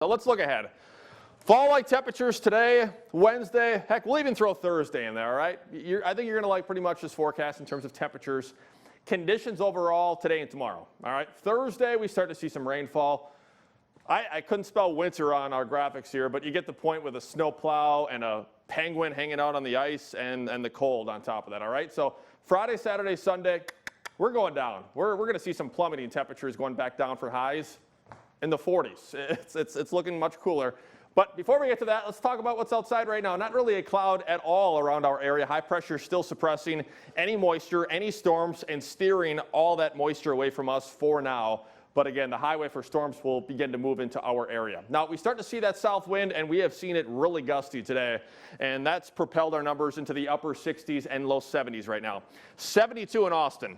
So let's look ahead. Fall-like temperatures today, Wednesday, heck, we'll even throw Thursday in there, all right? I think you're going to like pretty much this forecast in terms of temperatures. Conditions overall today and tomorrow, all right? Thursday, we start to see some rainfall. I couldn't spell winter on our graphics here, but you get the point with a snow plow and a penguin hanging out on the ice and the cold on top of that, all right? So Friday, Saturday, Sunday, we're going down. We're going to see some plummeting temperatures going back down for highs in the 40s. It's looking much cooler. But before we get to that, let's talk about what's outside right now. Not really a cloud at all around our area. High pressure still suppressing any moisture, any storms, and steering all that moisture away from us for now. But again, the highway for storms will begin to move into our area. Now, we start to see that south wind, and we have seen it really gusty today. And that's propelled our numbers into the upper 60s and low 70s right now. 72 in Austin.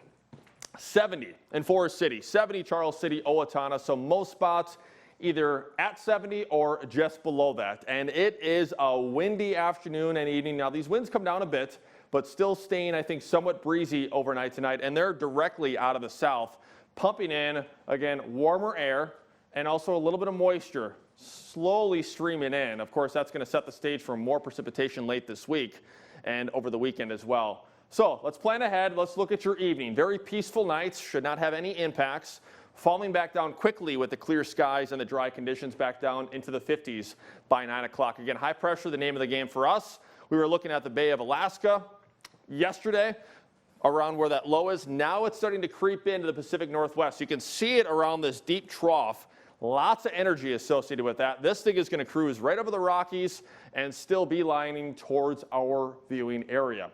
70 in Forest City, 70 Charles City, Owatonna, so most spots either at 70 or just below that. And it is a windy afternoon and evening. Now these winds come down a bit, but still staying, I think, somewhat breezy overnight tonight, and they're directly out of the south, pumping in, again, warmer air and also a little bit of moisture slowly streaming in. Of course, that's going to set the stage for more precipitation late this week and over the weekend as well. So let's plan ahead. Let's look at your evening. Very peaceful nights, should not have any impacts. Falling back down quickly with the clear skies and the dry conditions back down into the 50s by 9 o'clock. Again, high pressure, the name of the game for us. We were looking at the Bay of Alaska yesterday around where that low is. Now it's starting to creep into the Pacific Northwest. You can see it around this deep trough. Lots of energy associated with that. This thing is going to cruise right over the Rockies and still beelining towards our viewing area.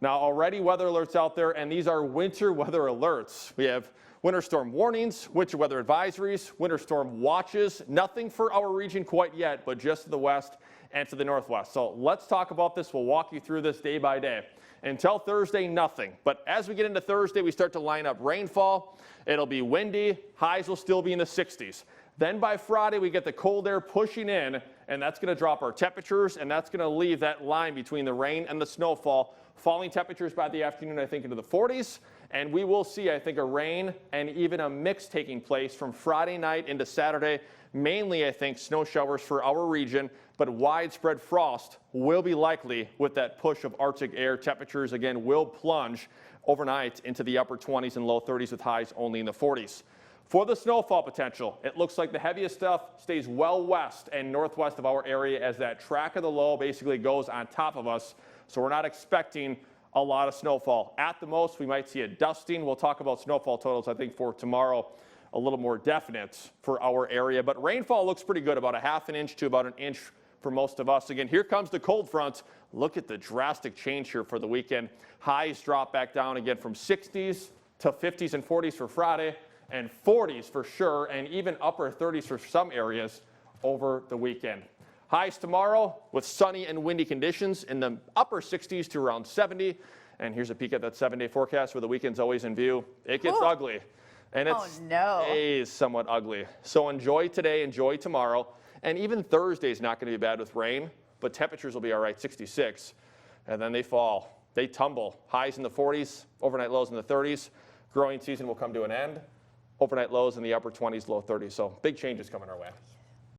Now already weather alerts out there, and these are winter weather alerts. We have winter storm warnings, winter weather advisories, winter storm watches. Nothing for our region quite yet, but just to the west and to the northwest. So let's talk about this. We'll walk you through this day by day. Until Thursday, nothing. But as we get into Thursday, we start to line up rainfall. It'll be windy. Highs will still be in the 60s. Then by Friday, we get the cold air pushing in, and that's going to drop our temperatures, and that's going to leave that line between the rain and the snowfall. Falling temperatures by the afternoon, I think, into the 40s. And we will see, I think, a rain and even a mix taking place from Friday night into Saturday. Mainly, I think, snow showers for our region, but widespread frost will be likely with that push of Arctic air. Temperatures, again, will plunge overnight into the upper 20s and low 30s with highs only in the 40s. For the snowfall potential, it looks like the heaviest stuff stays well west and northwest of our area as that track of the low basically goes on top of us. So we're not expecting a lot of snowfall. At the most, we might see a dusting. We'll talk about snowfall totals, I think, for tomorrow, a little more definite for our area. But rainfall looks pretty good, about a half an inch to about an inch for most of us. Again, here comes the cold front. Look at the drastic change here for the weekend. Highs drop back down again from 60s to 50s and 40s for Friday, and 40s for sure, and even upper 30s for some areas over the weekend. Highs tomorrow with sunny and windy conditions in the upper 60s to around 70. And here's a peek at that 7-day forecast where the weekend's always in view. It gets ugly, and it stays somewhat ugly. So enjoy today, enjoy tomorrow. And even Thursday is not going to be bad with rain, but temperatures will be all right, 66. And then they fall. They tumble. Highs in the 40s, overnight lows in the 30s. Growing season will come to an end. Overnight lows in the upper 20s, low 30s. So big changes coming our way.